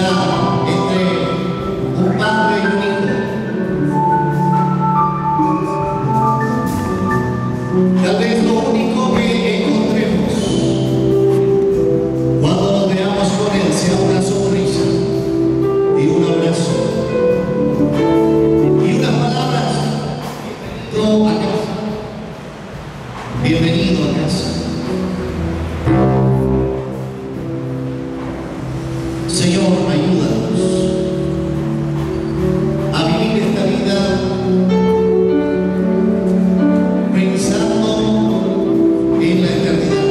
unidad entre un padre y un hijo. Tal vez lo único que encontremos cuando nos veamos con él sea una sonrisa y un abrazo y unas palabras: bienvenido a casa, bienvenido a casa. Señor, ayúdanos a vivir esta vida pensando en la eternidad.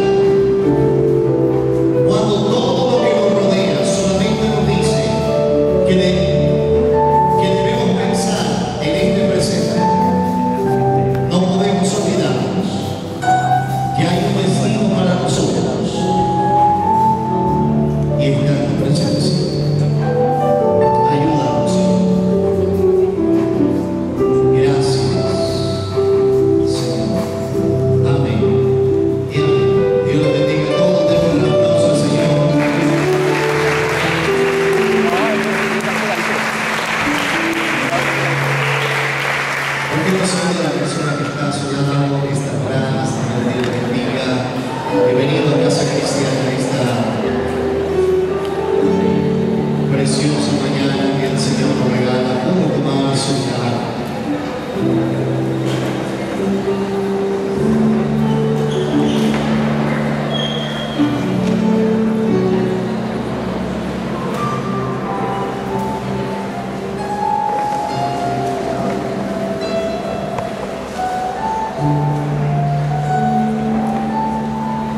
Cuando todo lo que nos rodea solamente nos dice que debemos pensar en este presente, no podemos olvidarnos que hay un destino para nosotros y está en tu presencia. Ayúdanos, Señor. Gracias, Señor. Amén y amén. Dios los bendiga a todos. Demos un aplauso al Señor. ¿Por qué no saluda a la persona que está a su lado esta hora? Señor, Dios los bendiga. Bienvenido a Casa Cristiana, esta preciosa mañana que el Señor nos regala. ¿Cómo tomar su lugar?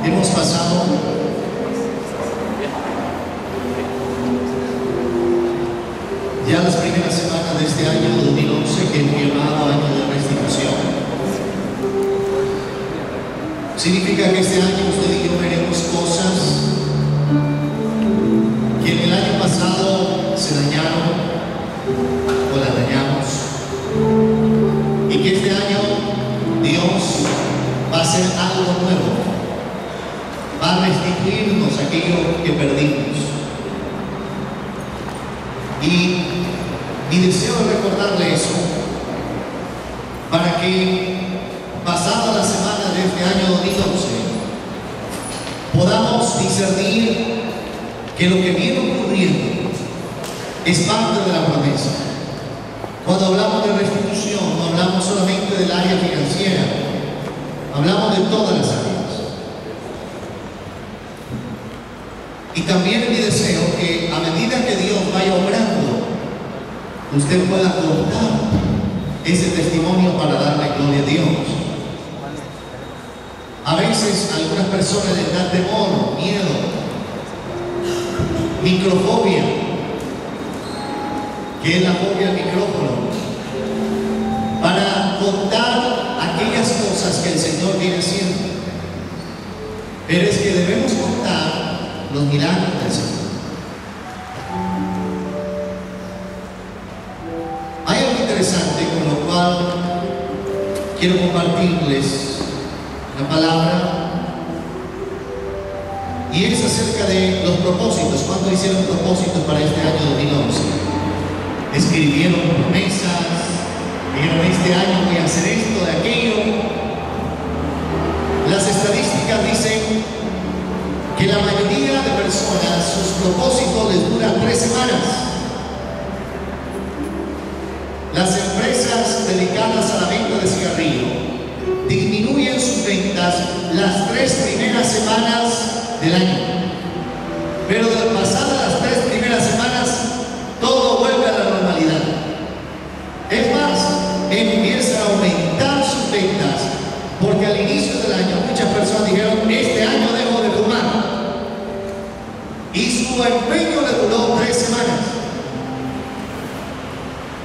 Hemos pasado ya las primeras semanas de este año 2011, que hemos llamado año de restitución. Significa que este año usted y yo veremos cosas que en el año pasado se dañaron o las dañamos, y que este año Dios va a hacer algo nuevo, va a restituirnos aquello que perdimos. Y mi deseo es recordarle eso para que, pasada la semana de este año 2011, podamos discernir que lo que viene ocurriendo es parte de la promesa. Cuando hablamos de restitución, no hablamos solamente del área financiera, hablamos de todas las áreas. Y también es mi deseo que a medida que Dios vaya obrando, usted pueda contar ese testimonio para darle gloria a Dios. A veces a algunas personas les da temor, miedo, microfobia, que es la fobia al micrófono, para contar aquellas cosas que el Señor viene haciendo. Pero es que debemos contar los milagros del Señor. Hay algo interesante con lo cual quiero compartirles la palabra, y es acerca de los propósitos. ¿Cuántos hicieron propósitos para este año 2011? Escribieron promesas, dijeron: este año voy a hacer esto, de aquello. Las estadísticas dicen que la mayoría de personas, sus propósitos les duran 3 semanas. Las empresas dedicadas a la venta de cigarrillo disminuyen sus ventas las 3 primeras semanas del año, pero pasadas las 3 primeras semanas todo vuelve a la normalidad. Es más, empiezan a aumentar sus ventas, porque al inicio del año muchas personas dijeron: este año dejo de fumar, y su empeño le duró 3 semanas.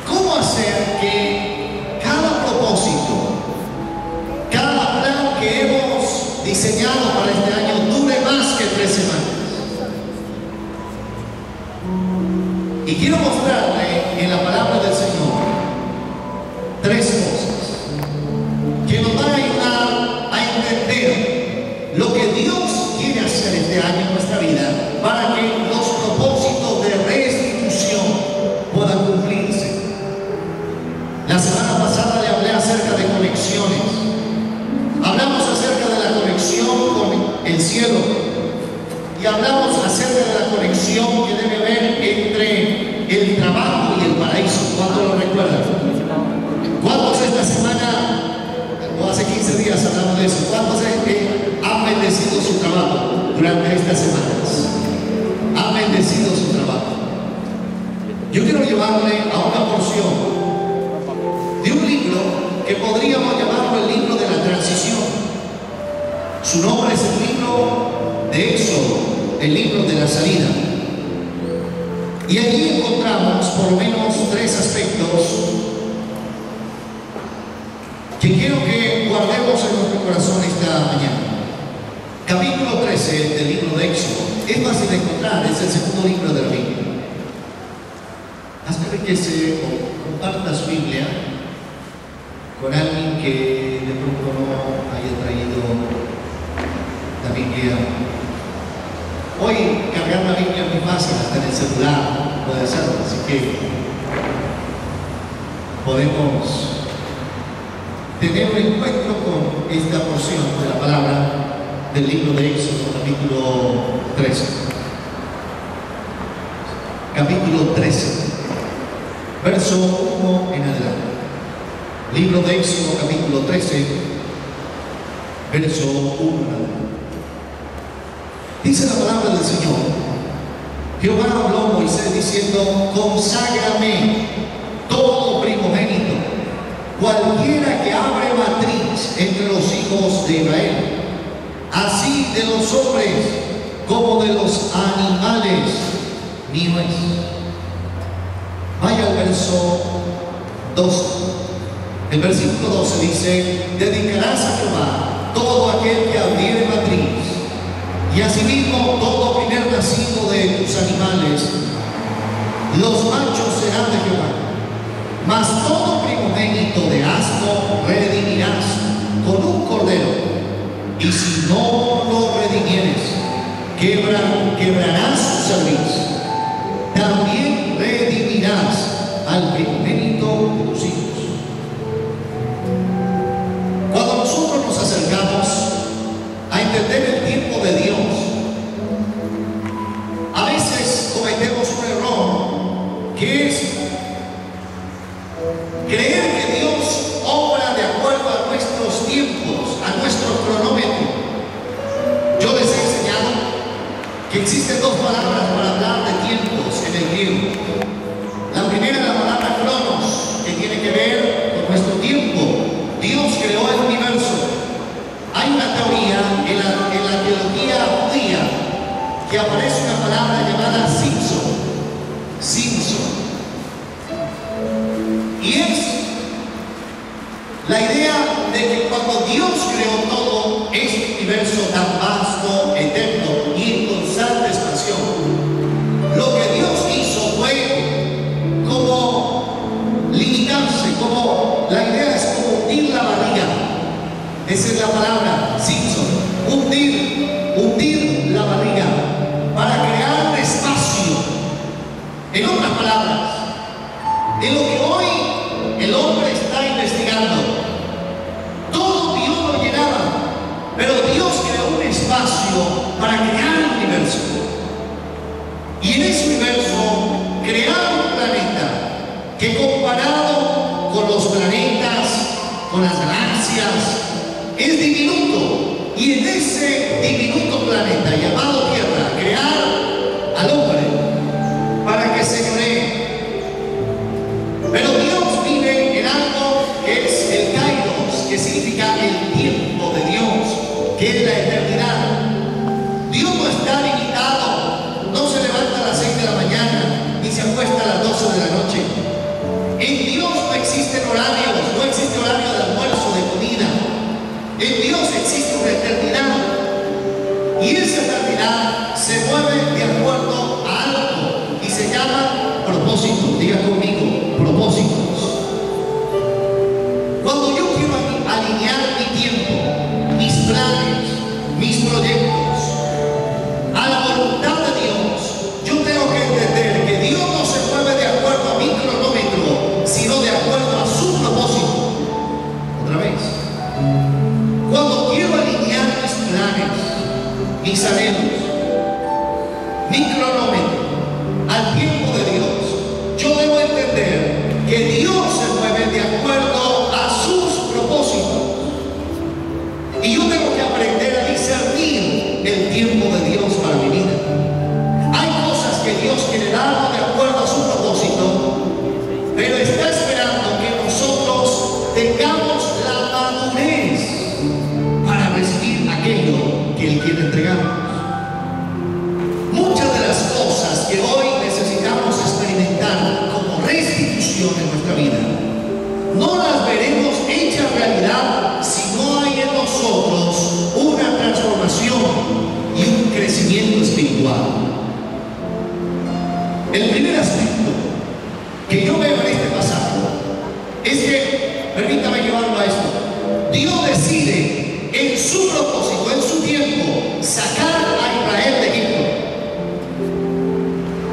¿Cómo hacer que cada propósito, cada plan que hemos diseñado para este año dure más que 3 semanas? Y quiero mostrarle en la palabra del Señor 3 cosas que nos van a ayudar a entender lo que Dios quiere hacer este año en nuestra vida, para que los propósitos de restitución el trabajo y el paraíso. ¿Cuántos lo recuerdan? ¿Cuántos esta semana, o hace 15 días hablamos de eso, cuántos han bendecido su trabajo durante estas semanas? Han bendecido su trabajo. Yo quiero llevarle a una porción de un libro que podríamos llamarlo el libro de la transición. Su nombre es el libro de Éxodo, el libro de la salida. Y allí encontramos por lo menos tres aspectos que quiero que guardemos en nuestro corazón esta mañana. Capítulo 13 del libro de Éxodo. Es fácil de encontrar, es el segundo libro de la Biblia. Hazme que se comparta su Biblia con alguien que de pronto no haya traído la Biblia. Hoy cargar la Biblia es muy fácil, hasta en el celular puede hacerlo, así que podemos tener un encuentro con esta porción de la palabra del libro de Éxodo, capítulo 13. Capítulo 13, verso 1 en adelante. Libro de Éxodo, capítulo 13, verso 1 en adelante. Dice la palabra del Señor: Jehová habló a Moisés diciendo: conságrame todo primogénito, cualquiera que abre matriz entre los hijos de Israel, así de los hombres como de los animales, mío es. Vaya al verso 12. El versículo 12 dice: dedicarás a Jehová todo aquel que abriere matriz, y asimismo todo primer nacido de tus animales. Los machos serán de Jehová, mas todo primogénito de asno redimirás con un cordero, y si no lo redimieres, quebrarás su cerviz. También redimirás al primogénito de tus hijos. Cuando nosotros nos acercamos a entender el tiempo de Dios, a veces cometemos un error, que es creer que Dios obra de acuerdo a nuestros tiempos, a nuestro cronómetro. Yo les he enseñado que existen dos palabras para hablar de tiempos en el griego. La primera es la palabra cronos, que tiene que ver con nuestro tiempo. Dios creó el universo. Hay una teoría en la teología judía que aparece una palabra llamada Simpson. Y es la idea de que cuando Dios creó todo este universo tan vasto, eterno y en constante expansión, lo que Dios hizo fue como limitarse, como la idea es como hundir la barriga. Esa es la palabra Simpson, hundir la barriga para crear un espacio. En otras palabras, de lo que hoy el hombre está investigando, todo Dios lo llenaba, pero Dios creó un espacio para crear el universo. Y en ese universo crearon un planeta que, comparado con los planetas, con las galaxias, es diminuto. Y en ese diminuto planeta llamado Tierra, crear al hombre para que se cree. Pero Dios vive en algo que es el Kairos, que significa el tiempo de Dios, que es la eternidad. Dios no está limitado, no se levanta a las 6 de la mañana ni se acuesta a las 12 de la noche. En Dios no existen horarios, no existe horario de almuerzo, de comida. En Dios existe una eternidad, y esa eternidad se mueve de acuerdo a algo y se llama propósito. Diga conmigo, propósitos. Cuando yo quiero alinear mi tiempo, mis planes, mis proyectos a la voluntad de Dios, yo tengo que entender que Dios no se mueve de acuerdo a mi cronómetro, sino de acuerdo a su propósito. Otra vez, cuando quiero alinear mis planes, mis anhelos, mi cronómetro al tiempo de Dios, El primer aspecto que yo veo en este pasaje es que, permítame llevarlo a esto, Dios decide en su propósito, en su tiempo, sacar a Israel de Egipto.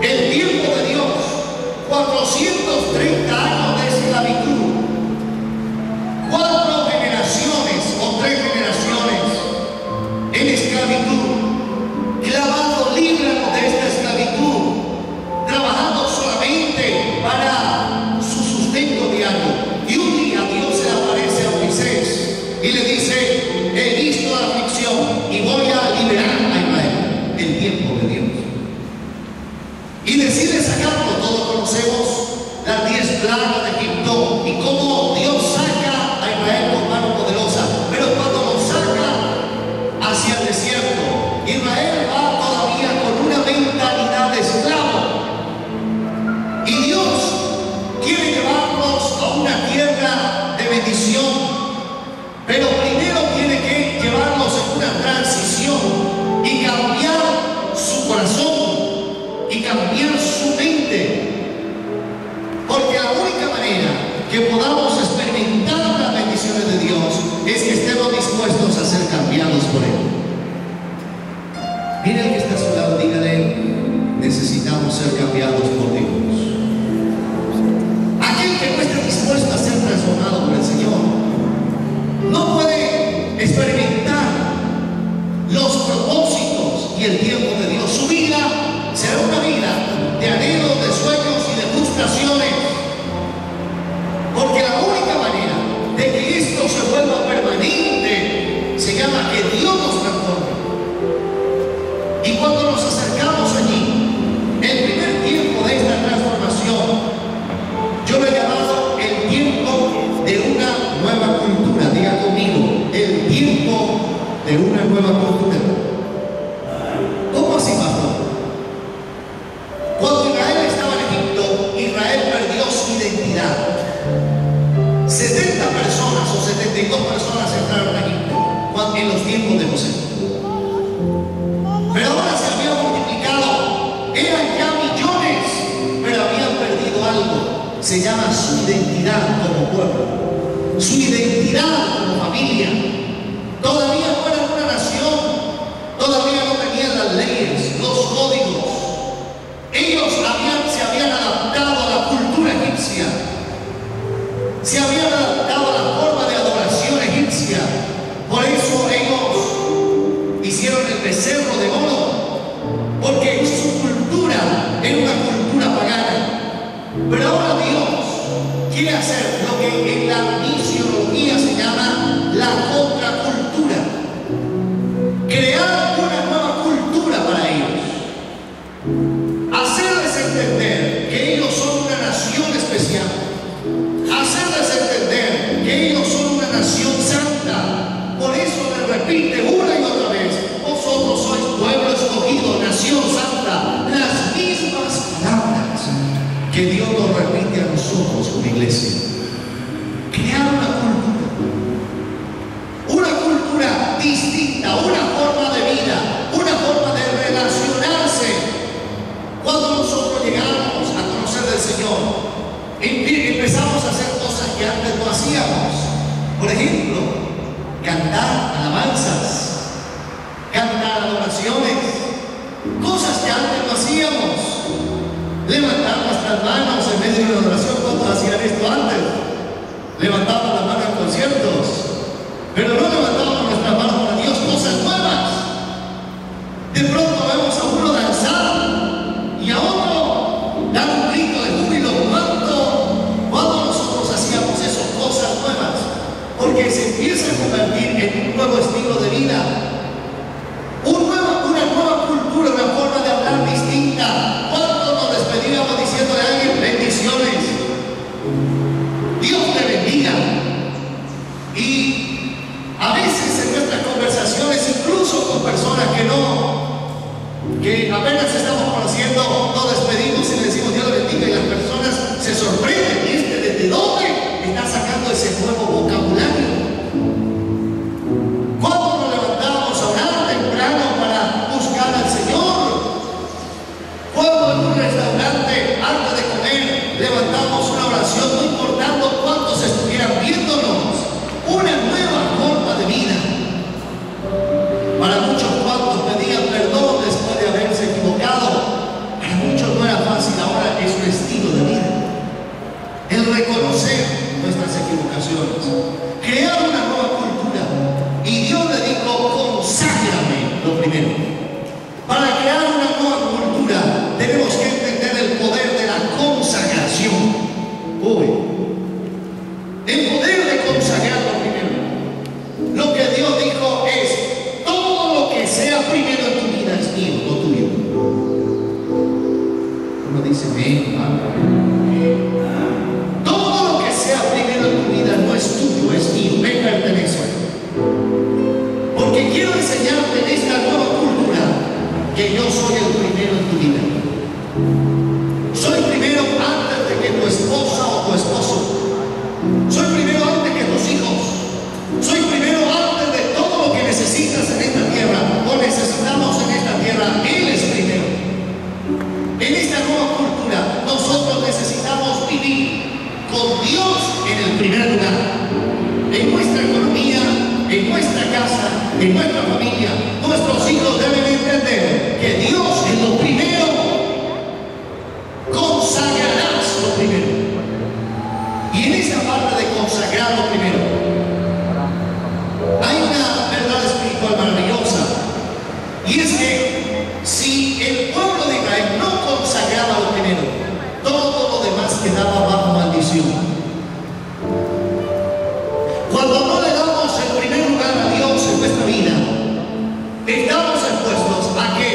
El tiempo de Dios, 430 años de esclavitud, 4 generaciones o 3 generaciones en esclavitud, clavado, líbranos de esta esclavitud, trabajando solamente para su sustento diario. Y un día Dios se le aparece a Moisés y le dice: he visto la aflicción y voy a liberar a Israel. El tiempo de Dios. Y decide sacarlo. Todos conocemos las 10 plagas de Egipto y cómo Dios saca a Israel con mano poderosa. Pero cuando lo saca hacia el desierto, Israel va todavía con una mentalidad de esclavo. Y Dios quiere llevarnos a una tierra de bendición, pero primero tiene que llevarnos en una transición y cambiar su corazón y cambiar su mente. Porque la única manera que podamos experimentar las bendiciones de Dios es que estemos dispuestos a ser cambiados por Él. Mira el que está a su lado, dígale: necesitamos ser cambiados por Dios. Aquel que no esté dispuesto a ser transformado por el Señor no puede experimentar los propósitos y el tiempo de Dios. Su vida será una vida de anhelos, de sueños y de frustraciones. Porque la única manera de que esto se vuelva permanente se llama que Dios nos transforme. Y cuando nos acercamos allí, el primer tiempo de esta transformación, yo lo he llamado el tiempo de una nueva cultura. Diga conmigo: el tiempo de una nueva cultura. ¿Cómo así, pastor? Cuando Israel estaba en Egipto, Israel perdió su identidad. 70 personas o 72 personas entraron a Egipto en los tiempos de José. Pero ahora se había multiplicado, eran ya millones, pero habían perdido algo. Se llama su identidad como pueblo, su identidad como familia. Todavía no eran una nación, todavía no tenían las leyes, los códigos. Ellos se habían adaptado a la cultura egipcia, se habían adaptado a la forma de adoración egipcia. Por eso ellos hicieron el becerro de oro, porque su cultura era una cultura pagana. Pero ahora Dios quiere hacer lo que en la misiología se llama la contracultura, crear una nueva cultura para ellos, hacerles entender que ellos son una nación especial, hacerles entender que ellos son una nación santa. Por eso les repite una y otra vez: vosotros sois pueblo escogido, nación santa. Las mismas palabras que Dios nos repite a nosotros como iglesia. Crear una cultura distinta, una forma de vida, una forma de relacionarse. Cuando nosotros llegamos a conocer del Señor, empezamos a hacer cosas que antes no hacíamos. Por ejemplo, cantar alabanzas, cantar adoraciones, cosas que antes no hacíamos. Levantar nuestras manos en medio de una adoración. ¿Cuántos hacían esto antes? Levantaban las manos en conciertos, pero no levantábamos nuestras manos para Dios. Cosas nuevas. De pronto vemos a uno danzar y a otro dar un grito de júbilo. ¿Cuándo nosotros hacíamos esas cosas nuevas? Porque se empieza a convertir en un nuevo estilo de vida, una nueva cultura, una forma de hablar distinta. ¿Cuánto nos despedíamos diciéndole a alguien: bendiciones, Dios te bendiga? Y a veces en nuestras conversaciones, incluso con personas que a veces levantamos una oración, no importando cuántos estuvieran viéndonos, una nueva forma de vida. Para muchos cuantos pedían perdón después de haberse equivocado, para muchos no era fácil, ahora es un estilo de vida. El reconocer nuestras equivocaciones, crear una nueva cultura. Y Dios le dijo, conságrame lo primero. Para crear una nueva cultura tenemos que entender el poder de la consagración. El poder de consagrar lo primero. Lo que Dios dijo es, todo lo que sea primero en tu vida es mío, no tuyo. Uno dice, todo lo que sea primero en tu vida no es tuyo, es mío, me pertenece. Porque quiero enseñarte en esta nueva cultura que yo soy el primero en tu vida. Soy primero antes de que tu esposa o tu esposo. Soy primero antes que tus hijos. Soy primero antes de todo lo que necesitas en esta tierra o necesitamos en esta tierra. Él es primero. En esta nueva cultura nosotros necesitamos vivir con Dios en el primer lugar. En nuestra economía, en nuestra casa, en nuestra familia, nuestros hijos deben entender que Dios es lo primero. Consagrarás lo primero. Y en esa parte de consagrar lo primero, hay una verdad espiritual maravillosa. Y es que si el pueblo de Israel no consagraba lo primero, todo lo demás quedaba bajo maldición. Cuando no le damos el primer lugar a Dios en nuestra vida, estamos expuestos a que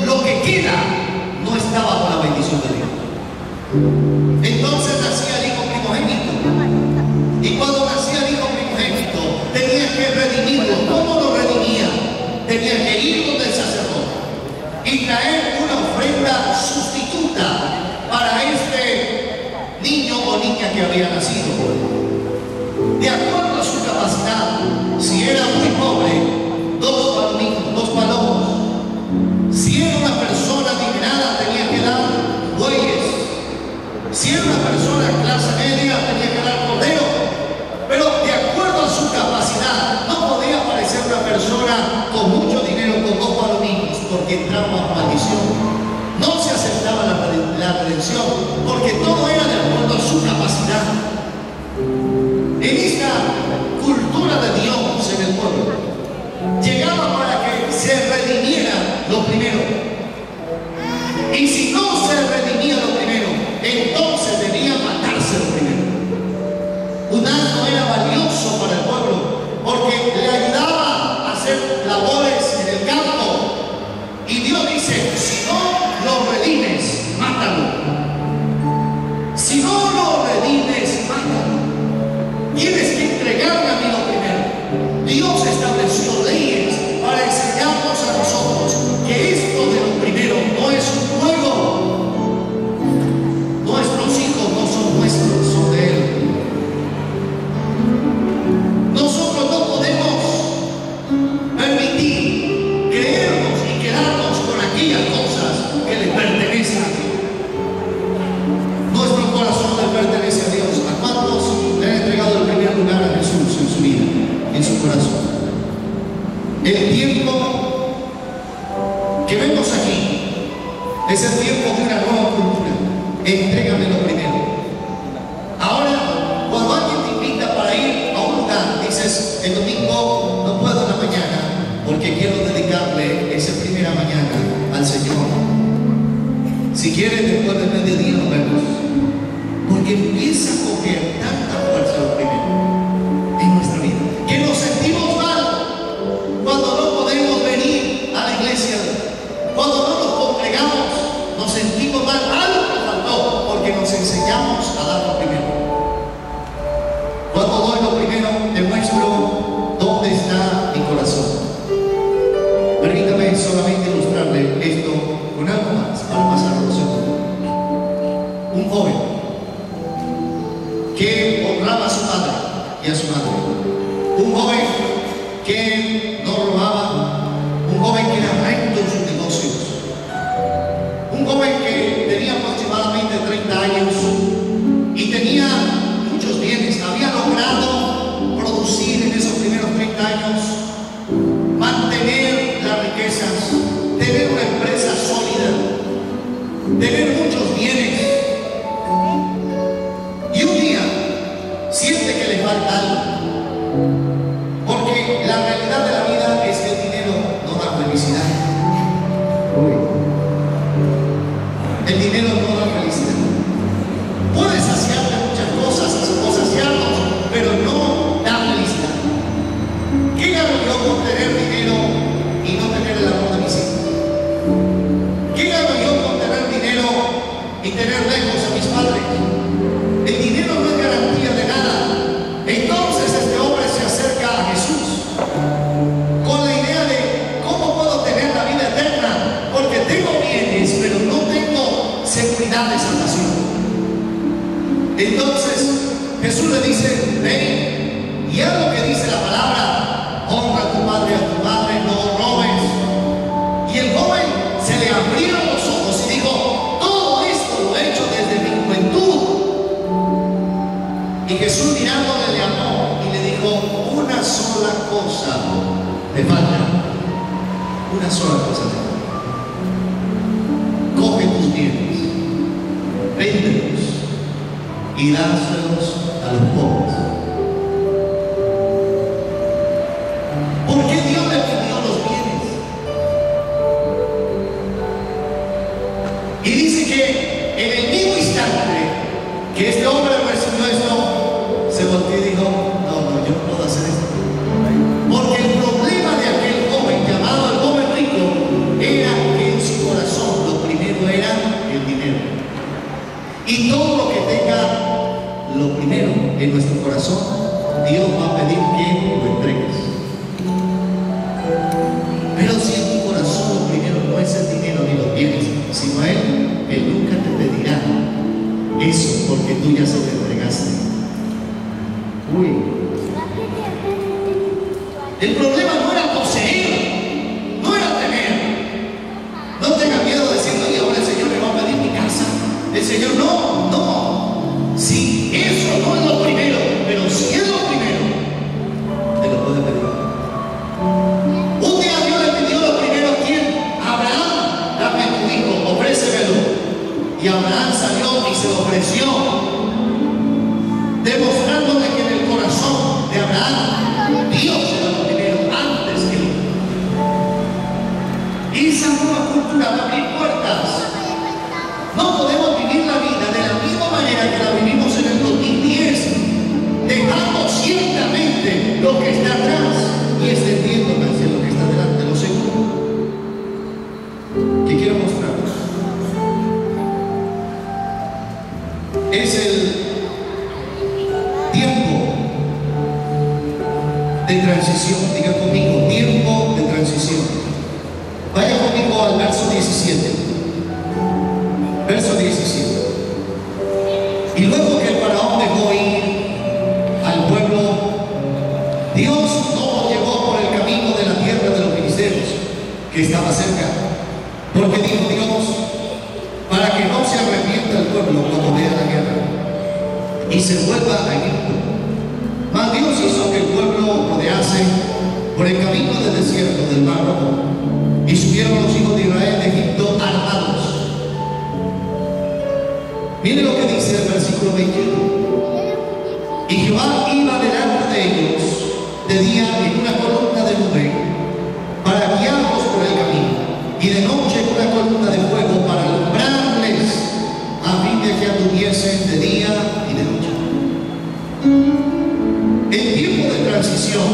lo que queda no está bajo la bendición de Dios. Entonces nacía el hijo primogénito. Y cuando nacía el hijo primogénito, tenía que redimirlo. ¿Cómo lo redimía? Tenía que ir donde el sacerdote y traer una ofrenda sustituta para este niño o niña que había nacido. De acuerdo a su capacidad, si era muy pobre, 2 palomitos, 2 palomos. Si era una persona adinerada, tenía que dar bueyes. Si era una persona de clase media, tenía que dar cordero. Pero de acuerdo a su capacidad, no podía aparecer una persona con mucho dinero con 2 palomitos, porque entraba bajo maldición. No se aceptaba la redención, porque todo era de acuerdo a su capacidad. En esta cultura de Dios en el pueblo, llegaba para que se redimiera lo primero. Y si no se redimía lo primero, entonces debía matarse lo primero. Un asno era valioso para el pueblo, porque le ayudaba a hacer labores en el campo. Y Dios dice, si no lo redimes, mátalo. Si no lo redimes, mátalo. Tienes que entregarme a mí lo primero. Dios estableció leyes para enseñarnos a nosotros que esto de lo primero no es un juego. Nuestros hijos no son nuestros, son de Él. Nosotros no podemos permitir creernos y quedarnos con aquellas cosas que le pertenecen a Dios. Nuestro corazón le pertenece a Dios. ¿A cuántos le han entregado el primer lugar a Jesús en su vida, en su corazón? El tiempo que vemos aquí es el tiempo de una nueva cultura. Entrégame lo primero. Ahora, cuando alguien te invita para ir a un lugar, dices, el domingo no puedo en la mañana porque quiero dedicarle esa primera mañana al Señor. Si quieres, después del mediodía nos vemos. Porque empieza a coger tanta fuerza lo primero en nuestra vida, que nos sentimos mal cuando no podemos venir a la iglesia, cuando no nos congregamos, nos sentimos mal. Algo nos faltó porque nos enseñamos a dar lo primero. Cuando doy lo primero, demuestro dónde está mi corazón. Permítame solamente ilustrarle esto con algo más para pasar a lo segundo. Un joven que honraba a su padre y a su madre. Un joven que no robaba. Un joven que era recto en sus negocios. Un joven que tenía aproximadamente 30 años tener muchos bienes, y un día siente que le falta algo, porque la realidad de la vida es que el dinero no da felicidad. El dinero no da felicidad. Puedes saciarte muchas cosas o saciarnos, pero no da felicidad. ¿Qué gano yo con tener dinero y no tener el amor de mis hijos? ¿Qué gano yo con tener dinero y tener lejos a mis padres? El dinero no es garantía de nada. Entonces este hombre se acerca a Jesús con la idea de cómo puedo tener la vida eterna, porque tengo bienes, pero no tengo seguridad de salvación. Entonces Jesús le dice: ven y haz lo que dice la palabra, honra a tu padre y a tu madre, no robes. Y el joven se le abrieron los ojos y dijo: todo esto lo he hecho desde mi juventud. Y Jesús, mirándole, le amó y le dijo: una sola cosa te falta, una sola cosa te falta. Coge tus bienes, véndelos y dáselos a los pobres. ¿Por qué Dios le pidió los bienes? Y dice que en el mismo instante que este hombre recibió esto, se volteó y dijo: no, yo no puedo hacer esto. Porque el problema de aquel joven, llamado el joven rico, era que en su corazón lo primero era el dinero. Y todo lo que tenga lo primero en nuestro corazón, Dios va a pedir que lo entregues. Pero si en tu corazón lo primero no es el dinero ni los bienes, sino Él nunca te pedirá eso, porque tú ya se lo entregaste. El problema no era poseer, no era tener. No tenga miedo de decir: oye, ahora el Señor me va a pedir mi casa. El Señor no. Si eso no es lo primero, pero si es lo primero, te lo puede pedir. Un día Dios le pidió lo primero a ¿quién? Abraham: dame tu hijo, ofrécemelo. Y Abraham salió y se lo ofreció, demostrándole que en el corazón de Abraham Dios era lo primero antes que él. Y esa nueva cultura va a abrir puertas. No podemos vivir la vida de la misma manera que la vivimos en el 2010, dejando ciertamente lo que está atrás y extendiéndonos hacia lo que está delante. Lo segundo que quiero mostrarles es el tiempo de transición. Diga conmigo: tiempo de transición. Vaya conmigo al verso 17. Verso 17. Y luego que el faraón dejó ir al pueblo, Dios no lo llevó por el camino de la tierra de los filisteos, que estaba cerca, porque dijo Dios: para que no se arrepienta el pueblo cuando vea la guerra y se vuelva a Egipto. Mas Dios hizo que el pueblo rodease por el camino del desierto del Mar Rojo, y subieron los hijos de Israel de Egipto armados. Mire lo que dice el versículo 21. Y Jehová iba delante de ellos de día en una columna de nube para guiarlos por el camino, y de noche en una columna de fuego para alumbrarles, a fin de que anduviesen de día y de noche. El tiempo de transición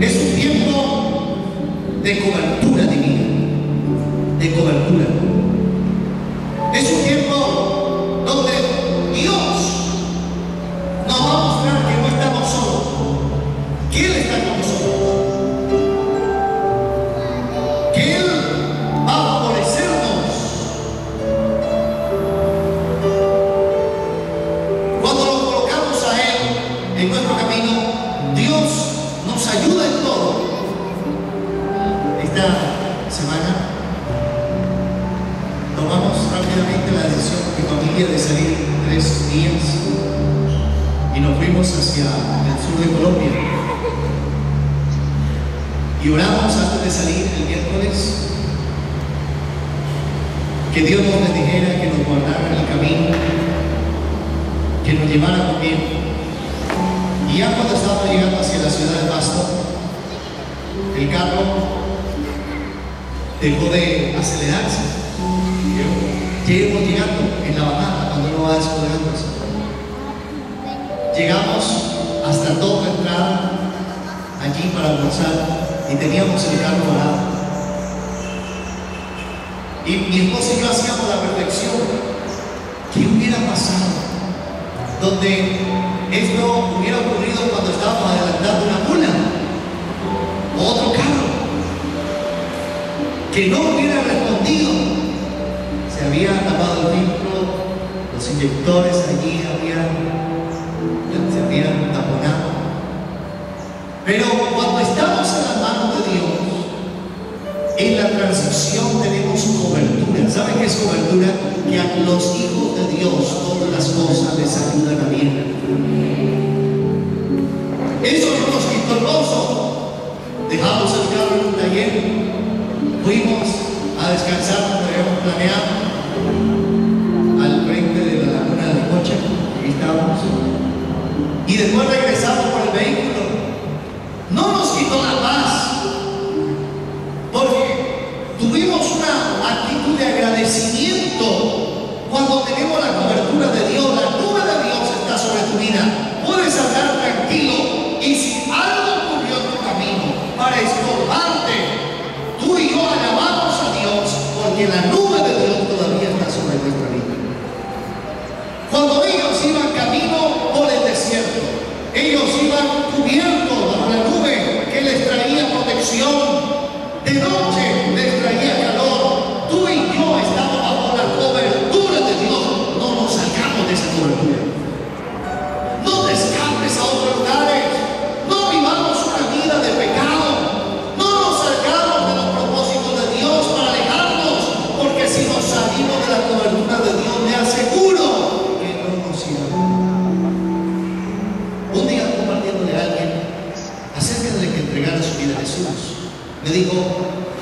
es un tiempo de cobertura divina, de cobertura. Es un tiempo donde Dios nos va a mostrar que no estamos solos, que Él está con nosotros, que Él va a favorecernos. Cuando nos colocamos a Él en nuestro camino, Dios nos ayuda en todo. Esta semana tomamos rápidamente la decisión con mi familia de salir 3 días y nos fuimos hacia el sur de Colombia. Y oramos antes de salir el miércoles que Dios nos bendijera, que nos guardara en el camino, que nos llevara muy bien. Y ya cuando estábamos llegando hacia la ciudad de Pasto, el carro dejó de acelerarse. Ya íbamos llegando en la bajada, cuando uno va descolgándose. Llegamos hasta toda la entrada allí para almorzar y teníamos el carro parado. Y mi esposa y yo hacíamos la reflexión: ¿qué hubiera pasado donde esto hubiera ocurrido cuando estábamos adelantando una mula o otro carro que no hubiera respondido? Se había tapado el filtro, los inyectores allí se habían taponado. Pero cuando estamos en las manos de Dios, en la transición tenemos cobertura. ¿Saben qué es cobertura? Que a los hijos de Dios todas las cosas les ayudan a bien. Eso no nos quitó el gozo. Dejamos el carro en un taller, fuimos a descansar como habíamos planeado al frente de la laguna de Cocha. Ahí estábamos. Y después regresamos por el vehículo. No nos quitó la paz, porque tuvimos una actitud de agradecimiento cuando tenemos la cobertura de Dios. La nube de Dios está sobre tu vida. Puedes andar tranquilo, y si algo ocurrió en tu camino para estorbarte, tú y yo alabamos a Dios, porque la nube de Dios todavía está sobre nuestra vida. Cuando ellos iban camino por el desierto, ellos iban cubiertos bajo la nube que les traía protección. De noche les traía calor. Tú y yo estamos bajo la cobertura de Dios. No nos sacamos de esa cobertura. No te escapes a otros lugares. No vivamos una vida de pecado. No nos salgamos de los propósitos de Dios para alejarnos, porque si nos salimos de la cobertura de Dios, le aseguro que no nos irá. Un día, compartiéndole a alguien acerca de que entregara su vida a Jesús, me dijo: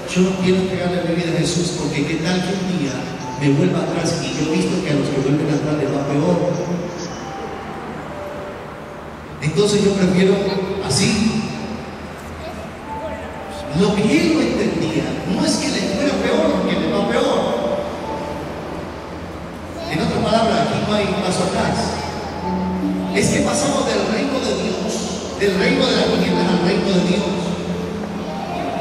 yo no quiero entregarle mi vida a Jesús, porque qué tal que un día me vuelva atrás, y yo he visto que a los que vuelven atrás les va peor. Entonces yo prefiero así. Lo que él no entendía no es que le fuera peor, que le va peor. En otras palabras, aquí no hay paso atrás. Es que pasamos del reino de Dios, del reino de la tinieblas al reino de Dios.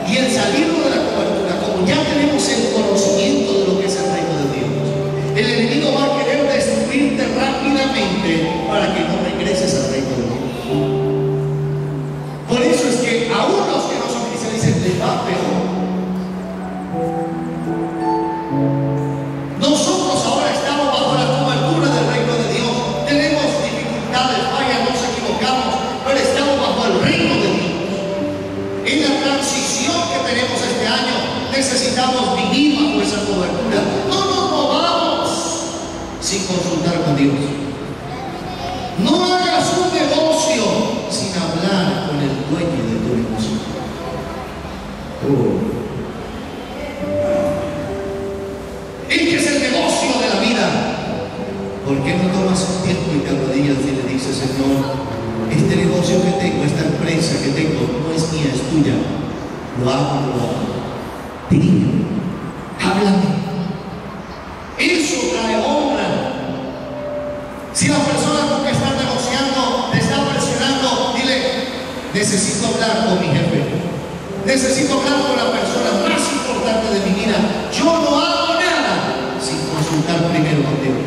Y el salirnos de la cobertura, como ya tenemos el conocimiento de lo que es el reino de Dios, el enemigo va a querer destruirte rápidamente para que no regreses al reino de Dios. Por eso es que aún los que no son cristianos dicen: les va peor. Nosotros ahora estamos bajo la cobertura del reino de Dios. Tenemos dificultades, fallas, nos equivocamos, pero estamos bajo el reino de Dios. En la transición que tenemos este año, necesitamos vivir bajo esa cobertura. No nos movamos sin consultar con Dios. No hagas un negocio sin hablar con el dueño de tu negocio. Este es el negocio de la vida. ¿Por qué no tomas un tiempo y te arrodillas y le dices: Señor, este negocio que tengo, esta empresa que tengo, no es mía, es tuya? Lo hago, lo hago. Dime, háblame. Eso trae honra. Si la persona con que estás negociando te está presionando, dile: necesito hablar con mi jefe, necesito hablar con la persona más importante de mi vida. Yo no hago nada sin consultar primero con Dios.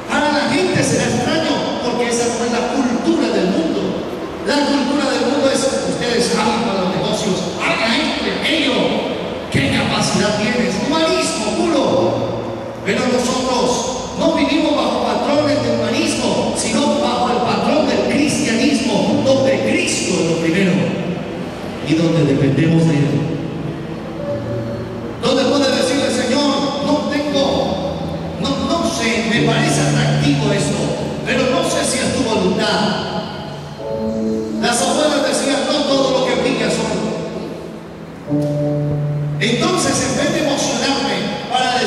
Para la gente será extraño, porque esa no es la cultura del mundo. La cultura del mundo es: ustedes saben para los negocios, haga esto, aquello. ¿Qué capacidad tienes? Humanismo puro. Pero nosotros no vivimos bajo patrones de humanismo, sino bajo el patrón del cristianismo, donde Cristo es lo primero y donde dependemos de Él. Donde puedes decirle: Señor, no sé, me parece atractivo esto, pero no sé si es tu voluntad. Las abuelas decían: no todo lo que brilla es oro. Entonces, en vez de emocionarme para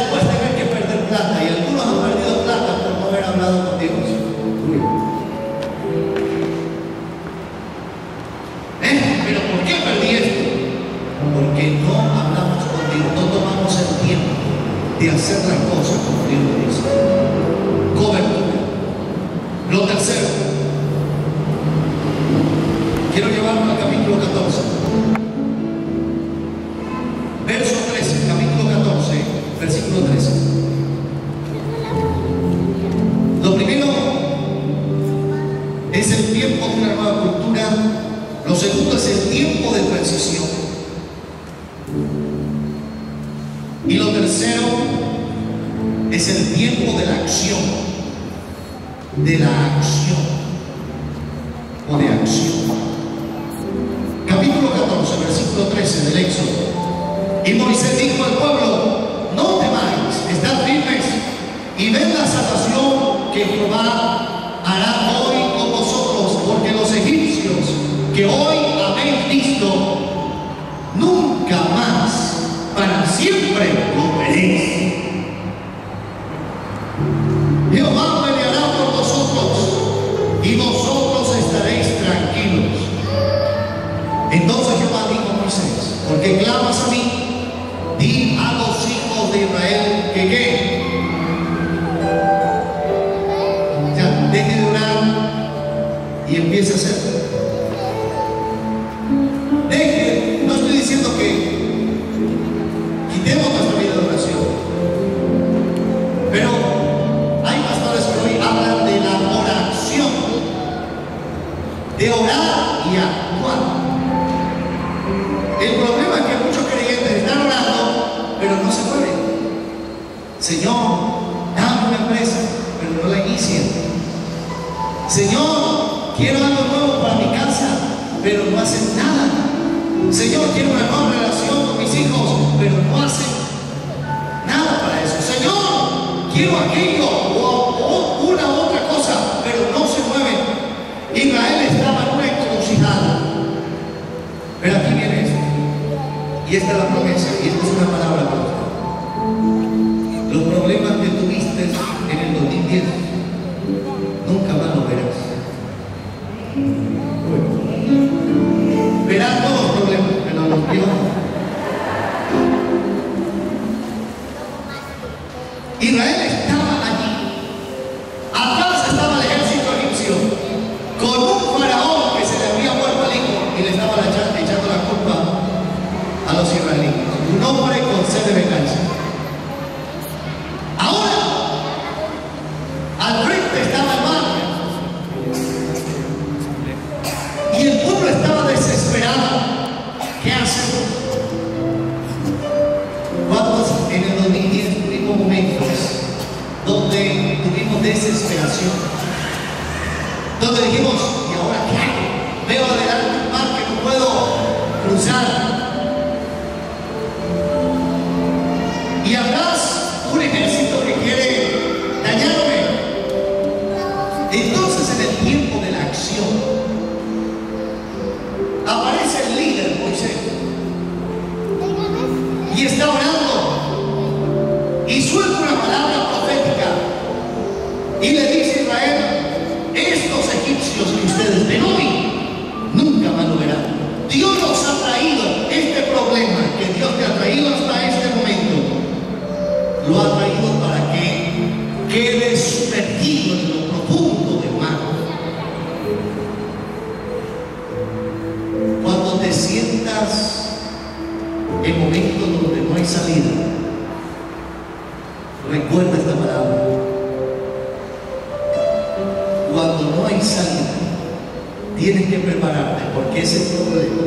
de hacer las cosas como Dios lo dice. Cobertura. Lo tercero, quiero llevarlo al capítulo 14. Verso 13, capítulo 14, versículo 13. Lo primero es el tiempo de una nueva cultura. Lo segundo es el tiempo de transición. Y lo tercero es el tiempo de la acción. De la acción. O de acción. Capítulo 14, versículo 13 del Éxodo. Y Moisés dijo al pueblo: no temáis, estad firmes y ved la salvación que Jehová hará hoy con vosotros, porque los egipcios que hoy habéis visto, nunca más para siempre los veréis. Jehová peleará por vosotros y vosotros estaréis tranquilos. Entonces Jehová dijo a Moisés: ¿por qué clamas a mí? Di a los hijos de Israel que ¿qué? Ya, deje de orar y empiece a hacer. Deje, no estoy diciendo que quitemos nuestra vida de oración, pero hay pastores que hoy hablan de la oración, de orar y actuar. El problema es que muchos creyentes están orando, pero no se mueven. Señor, dame una empresa, pero no la inician. Señor, quiero algo nuevo para mi casa, pero no hacen nada. Señor, quiero una nueva relación con mis hijos, pero no hacen nada para eso. Señor, quiero aquello o una u otra cosa, pero no se mueven. Israel estaba en una encrucijada. Pero aquí viene esto. Y esta es la promesa, y esta es una palabra para usted. Los problemas que tuviste en el 2010, nunca más lo verás. Verás todos los problemas, pero los peores. Israel estaba allí. Atrás estaba el ejército egipcio, con un faraón que se le había muerto al hijo y le estaba echando la culpa a los israelitas. Un hombre con sed de venganza. Ahora, al frente estaba el mar. Y el pueblo estaba desesperado. ¿Qué hacemos? ¿Cuántos en el 2010 tuvimos momentos donde tuvimos desesperación? Donde dijimos: ¿y ahora qué hago? Veo adelante un mar que no puedo cruzar. Y atrás un ejército que quiere dañarme. Entonces, en el tiempo de la acción, aparece el líder Moisés y está orando y suelta una palabra profética y le dice a Israel: estos egipcios que ustedes ven hoy, nunca más lo verán. Dios nos ha traído este problema que Dios te ha traído hasta este momento. Lo ha traído para que quede sumergido en lo profundo del mar. Cuando te sientas en momentos donde no hay salida, recuerda esta palabra. Cuando no hay salida, tienes que prepararte, porque ese problema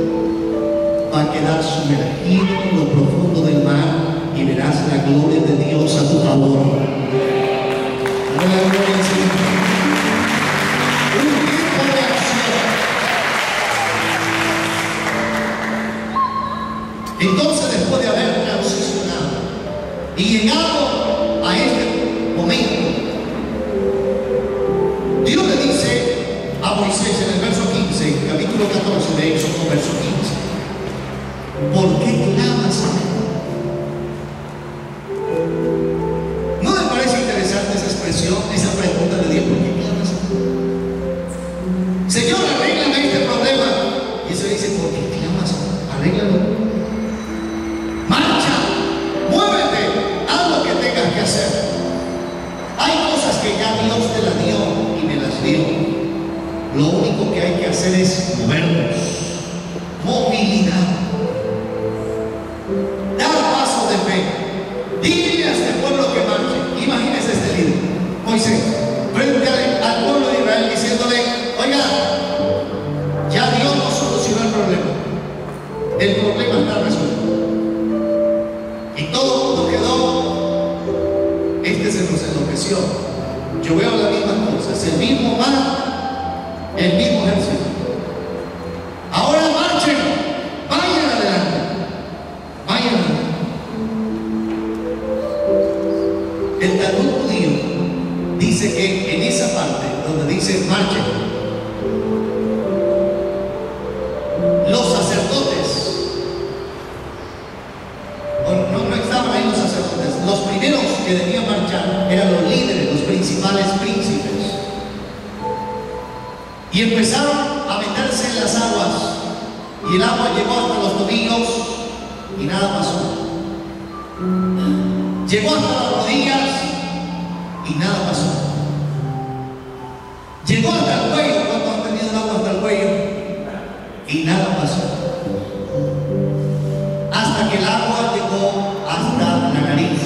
va a quedar sumergido en lo profundo del mar. Y verás la gloria de Dios a tu favor. Dale la gloria al Señor. Un tiempo de acción. Entonces, después de haber transicionado y llegado a este momento, Dios le dice a Moisés en el verso 15, capítulo 14 de Éxodo, verso 15: ¿por qué clamas a mí? Esa pregunta de Dios: ¿por qué clamas a mí? Señor, arréglame este problema. Y eso dice: ¿por qué clamas a mí? Arréglalo. Marcha, muévete, haz lo que tengas movernos, movilidad, dar pasos de fe. Dile a este pueblo que marche. Imagínese este líder, Moisés, frente al pueblo de Israel, diciéndole: oiga, ya Dios nos solucionó el problema está resuelto. Y todo el mundo quedó, este se nos enloqueció. Yo veo las mismas cosas, el mismo mar, el mismo ejército. Ahora marchen, vayan adelante, vayan adelante. El Talmud judío dice que en esa parte donde dice marchen, los sacerdotes, no estaban ahí los sacerdotes, los primeros que debían marchar eran los líderes, los principales príncipes. Y empezaron a meterse en las aguas, y el agua llegó hasta los tobillos y nada pasó. Llegó hasta las rodillas y nada pasó. Llegó hasta el cuello. ¿Cuántos han tenido el agua hasta el cuello? Y nada pasó. Hasta que el agua llegó hasta la nariz.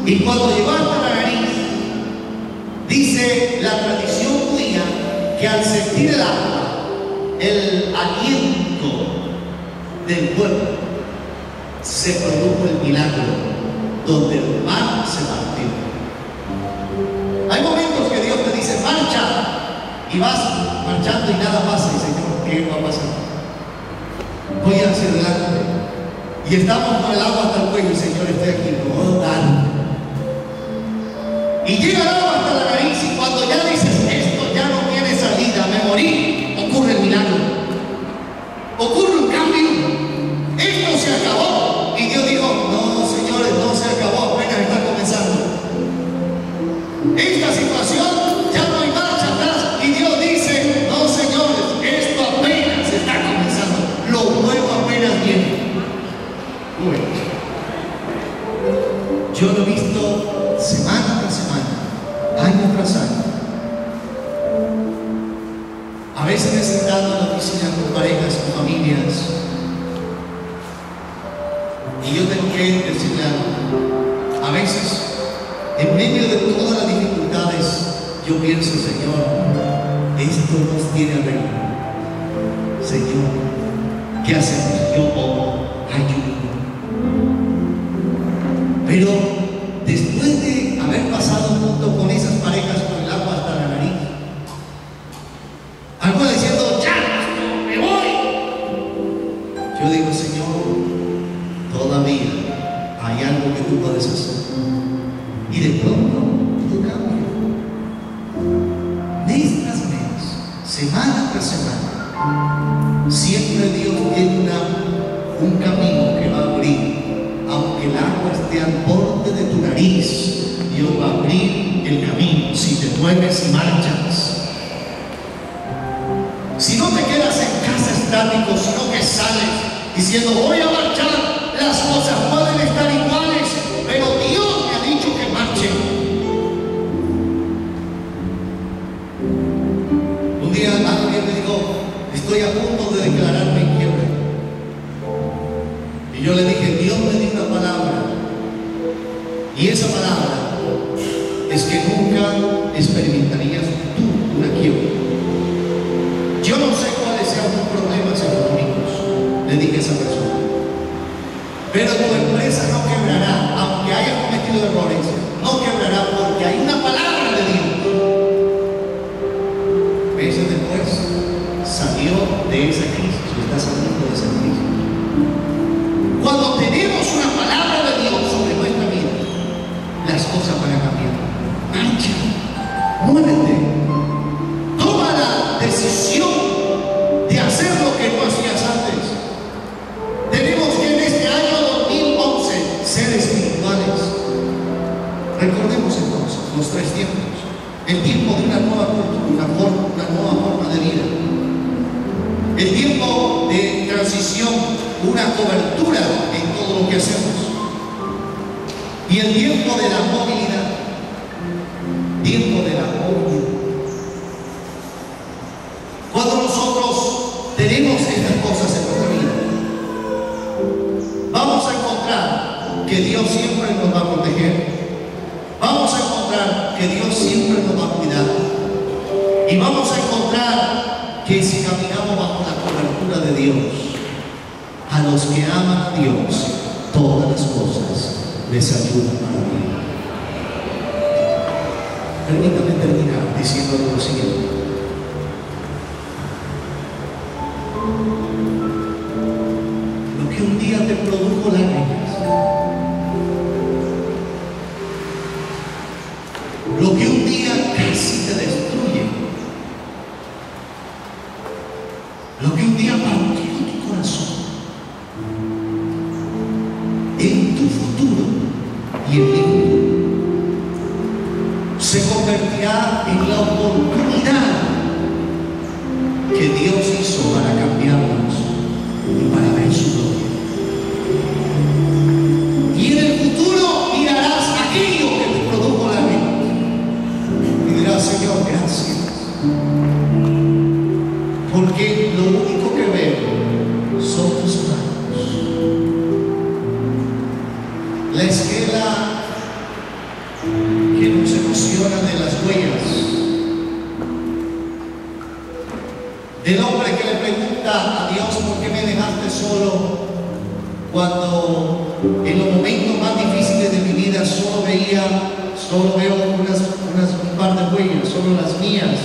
Y cuando llegó hasta la nariz, dice la tradición judía que al sentir el agua, el aliento del pueblo, se produjo el milagro donde el mar se partió. Hay momentos que Dios te dice: marcha, y vas marchando y nada pasa. Y Señor, ¿qué va a pasar? Voy hacia adelante y estamos con el agua hasta el cuello. Y Señor, estoy aquí, no dar. Y llega el agua hasta la nariz, y cuando ya dices: esto ya no tiene salida, me morí, ocurre el milagro, ocurre un cambio. Esto se acabó. Y Dios dijo: no, señores, no se acabó, apenas está comenzando. Esta situación ya no hay marcha atrás. Y Dios dice: no, señores, esto apenas está comenzando. Lo nuevo apenas viene. Bueno, yo lo he visto semana tras semana, año tras año. A veces me he sentado en la oficina con parejas, con familias, y yo tengo que decirle algo. A veces, en medio de todas las dificultades, yo pienso: Señor, esto nos tiene arreglo. Señor, ¿qué hacemos? Yo oro, ayudo. Pero después de haber pasado junto con esas parejas con el agua hasta la nariz, algunos diciendo: ya, me voy. Yo digo: Señor, todavía hay algo que tú puedes hacer. Y de pronto todo cambia. Mes tras mes, semana tras semana, siempre Dios tiene un camino que va a abrir. Aunque el agua esté al borde de tu nariz, Dios va a abrir el camino si te mueves y marchas. Si no te quedas en casa estático, sino que sales diciendo: voy a marchar. Las cosas pueden estar iguales, pero Dios me ha dicho que marche. Un día alguien me dijo: estoy a punto de declararme en quiebra. Y yo le dije: Dios me dio una palabra, y esa palabra es que nunca experimentarías tú una quiebra. Yo no sé cuáles sean tus problemas económicos, le dije a esa persona, pero tu empresa no quebrará, aunque haya cometido errores, no quebrará, porque hay una palabra de Dios. Meses después salió de esa crisis, o está saliendo de esa crisis. Cuando tenemos una palabra de Dios sobre nuestra vida, las cosas van a cambiar. Marcha, muévete, toma la decisión de hacer lo que no hacías antes. Tenemos que en este año 2011 ser espirituales. Recordemos entonces los tres tiempos: el tiempo de una nueva cultura, una nueva forma de vida; el tiempo de transición, una cobertura en todo lo que hacemos; y el tiempo de la movilidad. Tiempo de la movilidad. Cuando que Dios siempre nos va a proteger. Vamos a encontrar que Dios siempre nos va a cuidar. Y vamos a encontrar que si caminamos bajo la cobertura de Dios, a los que aman a Dios, todas las cosas les ayudan para bien. Permítame terminar diciendo lo siguiente. Lo que un día te produjo lágrimas, lo que un día casi te destruye, lo que un día partió tu corazón, en tu futuro y en mi futuro se convertirá en la oportunidad que Dios hizo para cambiarnos y para ver su gloria. Y en el futuro mirarás aquello que te produjo la vida y dirás: Señor, gracias, porque lo único que veo son tus manos. La esquela que nos emociona de las huellas del hombre que le pregunta a Dios: ¿por qué me dejaste solo? Cuando en los momentos más difíciles de mi vida solo veo un par de huellas, solo las mías.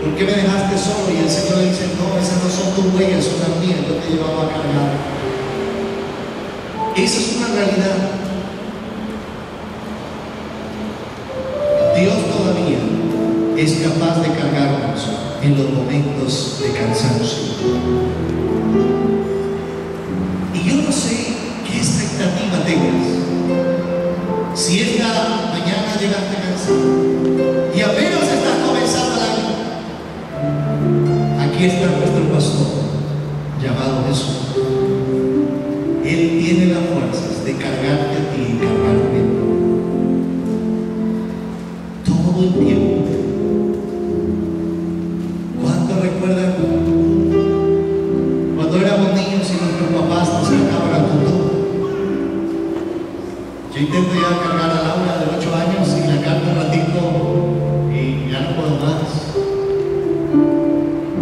¿Por qué me dejaste solo? Y el Señor le dice: no, esas no son tus huellas, son las mías, yo te llevaba a cargar. Esa es una realidad. Dios todavía es capaz de cargarnos en los momentos de cansancio. Y yo no sé qué expectativa tengas. Si esta mañana llegaste cansado y apenas estás comenzando el año, aquí está nuestro pastor llamado Jesús. Él tiene las fuerzas de cargarte a ti y cargarme todo el tiempo. ¿Cuánto recuerdan cuando éramos niños y nuestros papás nos sacaban al tutor? Yo intento ya cargar a Laura de 8 años y la cargo un ratito y ya no puedo más.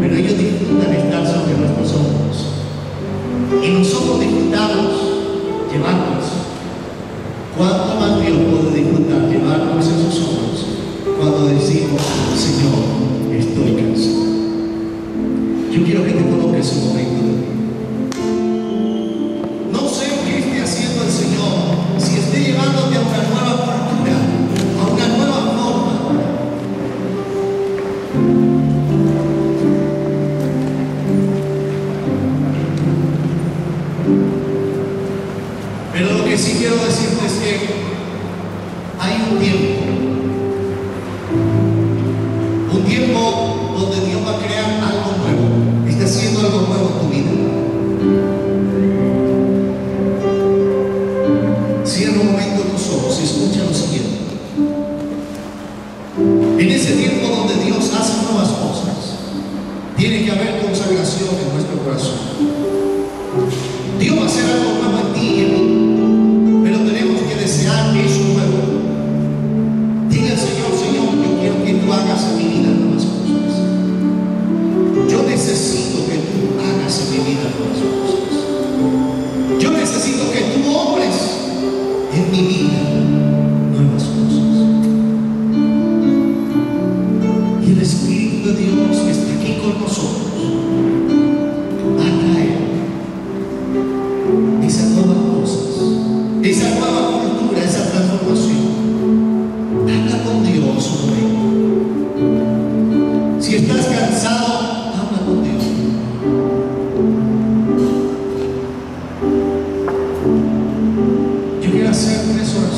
Pero ellos disfrutan estar sobre nuestros hombros y nosotros disfrutamos llevarnos. ¿Cuánto más Dios puede disfrutar llevarnos en sus hombros cuando decimos: Señor, estoy cansado? Yo quiero que te coloques un momento de ti. No sé qué esté haciendo el Señor, si esté llevándote a una nueva cultura, a una nueva forma. Pero lo que sí quiero decirte es que hay un tiempo donde Dios va a crear algo nuevo. Está haciendo algo nuevo en tu vida. Cierra un momento tus ojos y escucha lo siguiente. En ese tiempo donde Dios hace nuevas cosas, tiene que haber consagración en nuestro corazón. Dios va a hacer algo nuevo en ti y en mí, pero tenemos que desear eso nuevo. Diga al Señor: Señor, yo quiero que tú hagas en mi vida nuevas cosas. Yo necesito que tú hagas en mi vida nuevas cosas. Yo necesito que tú obres en mi vida nuevas cosas. Y el Espíritu de Dios que está aquí con nosotros va a traer esas nuevas cosas, esa nueva cultura, esa transformación. Habla con Dios un momento. Si estás cansado, habla con Dios. Yo quiero hacer 3 oraciones.